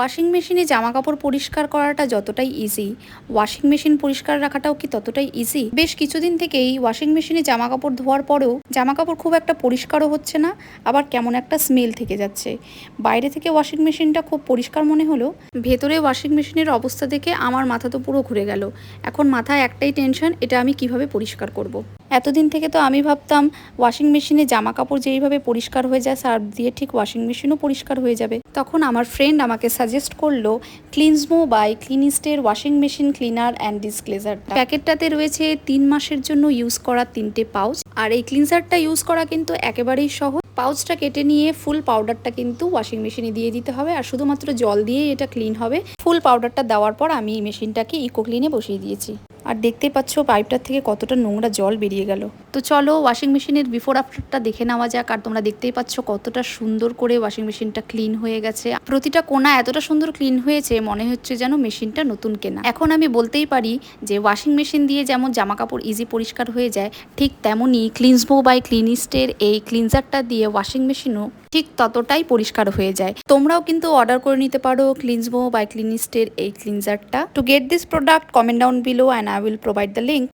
Washing মেশিনে জামা কাপড় পরিষ্কার করাটা যতটাই ইজি, ওয়াশিং মেশিন পরিষ্কার রাখাটাও কি ততটাই ইজি? বেশ কিছুদিন থেকেই ওয়াশিং মেশিনে জামা কাপড় ধোয়ার পরেও জামা কাপড় খুব একটা পরিষ্কারও হচ্ছে না, আবার কেমন একটা স্মেল থেকে যাচ্ছে। বাইরে থেকে ওয়াশিং মেশিনটা খুব পরিষ্কার মনে হলো, ভেতরে ওয়াশিং মেশিনের অবস্থা দেখে আমার মাথা তো পুরো ঘুরে গেল। এখন মাথায় একটাই টেনশন, এটা আমি কিভাবে পরিষ্কার করব। এতদিন থেকে তো আমি ভাবতাম ওয়াশিং মেশিনে জামা কাপড় যেইভাবে পরিষ্কার হয়ে যায় সার্ফ দিয়ে, ঠিক ওয়াশিং মেশিনও পরিষ্কার হয়ে যাবে। তখন আমার ফ্রেন্ড আমাকে সাজেস্ট করলো ক্লিনসমো বাই ক্লিনিস্টের ওয়াশিং মেশিন ক্লিনার অ্যান্ড ডিসক্লেজারটা। প্যাকেটটাতে রয়েছে 3 মাসের জন্য ইউজ করা 3টে পাউচ, আর এই ক্লিনজারটা ইউজ করা কিন্তু একেবারেই সহজ। পাউচটা কেটে নিয়ে ফুল পাউডারটা কিন্তু ওয়াশিং মেশিনে দিয়ে দিতে হবে, আর শুধুমাত্র জল দিয়েই এটা ক্লিন হবে। ফুল পাউডারটা দেওয়ার পর আমি এই মেশিনটাকে ইকো ক্লিনে বসিয়ে দিয়েছি, আর দেখতেই পাচ্ছ পাইপটার থেকে কতটা নোংরা জল বেরিয়ে গেল। তো চলো ওয়াশিং মেশিনের বিফোর আফটারটা দেখে নেওয়া যাক। আর তোমরা দেখতেই পাচ্ছ কতটা সুন্দর করে ওয়াশিং মেশিনটা ক্লিন হয়ে গেছে। প্রতিটা কোণা এতটা সুন্দর ক্লিন হয়েছে, মনে হচ্ছে যেন মেশিনটা নতুন কেনা। এখন আমি বলতেই পারি যে ওয়াশিং মেশিন দিয়ে যেমন জামা কাপড় ইজি পরিষ্কার হয়ে যায়, ঠিক তেমনই ক্লিনসমো বাই ক্লিনিস্টের এই ক্লিনজারটা দিয়ে ওয়াশিং মেশিনও ঠিক ততটাই পরিষ্কার হয়ে যায়। তোমরাও কিন্তু অর্ডার করে নিতে পারো ক্লিনসমো বাই ক্লিনিস্টের এই ক্লিনজারটা। To get this product, comment down below and I will provide the link.